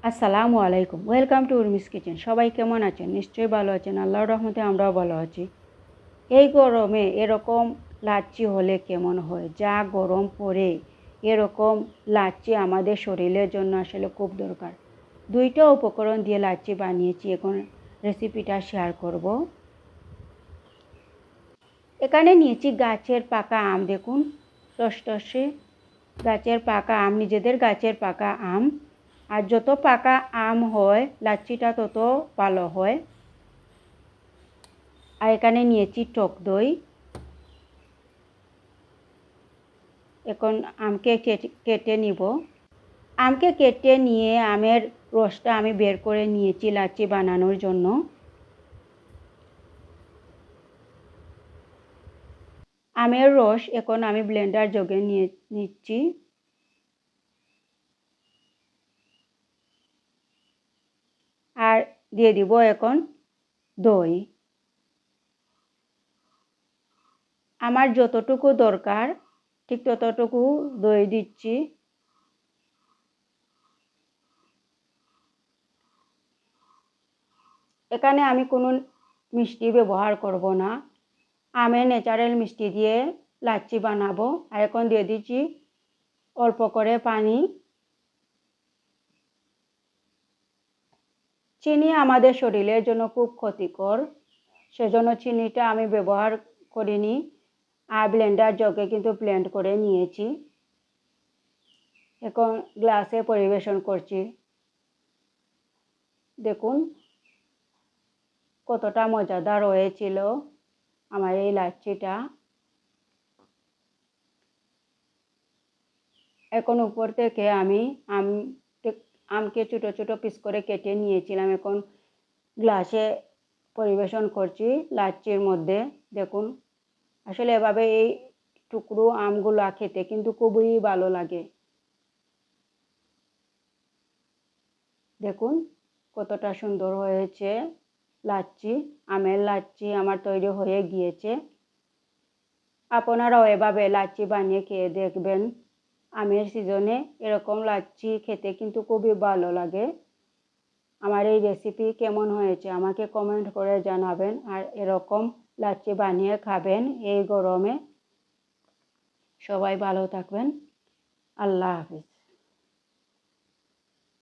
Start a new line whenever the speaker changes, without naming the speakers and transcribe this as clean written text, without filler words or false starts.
আসসালামু আলাইকুম, welcome to Urmi's kitchen. সবাই কেমন আছেন? নিশ্চয়ই ভালো আছেন। আল্লাহর রহমতে আমরাও ভালো আছি। এই গরমে এরকম লাচ্ছি হলে কেমন হয়? যা গরম পড়ে, এরকম লাচ্ছি আমাদের শরীরের জন্য আসলে খুব দরকার। দুইটা উপকরণ দিয়ে লাচ্ছি বানিয়েছি, এখন রেসিপিটা শেয়ার করব। এখানে নিয়েছি গাছের পাকা আম, দেখুন টসটসে গাছের পাকা আম, নিজেদের গাছের পাকা আম। আর যত পাকা আম হয় লাচ্ছিটা তত ভালো হয়। আর এখানে নিয়েছি টক দই। এখন আমকে কেটে নিব। আমকে কেটে নিয়ে আমের রসটা আমি বের করে নিয়েছি লাচ্ছি বানানোর জন্য। আমের রস এখন আমি ব্লেন্ডার জগে নিয়ে নিচ্ছি। আর দিয়ে দিব এখন দই। আমার যতটুকু দরকার ঠিক ততটুকু দই দিচ্ছি। এখানে আমি কোনো মিষ্টি ব্যবহার করব না, আমের ন্যাচারাল মিষ্টি দিয়ে লাচ্ছি বানাবো। আর এখন দিয়ে দিচ্ছি অল্প করে পানি। চিনি আমাদের শরীরের জন্য খুব ক্ষতিকর, সেজন্য চিনিটা আমি ব্যবহার করিনি। আর ব্লেন্ডার জগে কিন্তু ব্লেন্ড করে নিয়েছি। এখন গ্লাসে পরিবেশন করছি। দেখুন কতটা মজাদার হয়েছিল আমার এই লাচ্ছিটা। এখন উপর থেকে আমি আমকে ছোটো ছোটো পিস করে কেটে নিয়েছিলাম, এখন গ্লাসে পরিবেশন করছি লাচ্ছির মধ্যে। দেখুন আসলে এভাবে এই টুকরো আমগুলো খেতে কিন্তু খুবই ভালো লাগে। দেখুন কতটা সুন্দর হয়েছে লাচ্ছি। আমের লাচ্ছি আমার তৈরি হয়ে গিয়েছে। আপনারাও এভাবে লাচ্ছি বানিয়ে খেয়ে দেখবেন। আমের সিজনে এরকম লাচ্ছি খেতে কিন্তু খুবই ভালো লাগে। আমার এই রেসিপি কেমন হয়েছে আমাকে কমেন্ট করে জানাবেন। আর এরকম লাচ্ছি বানিয়ে খাবেন এই গরমে। সবাই ভালো থাকবেন। আল্লাহ হাফিজ।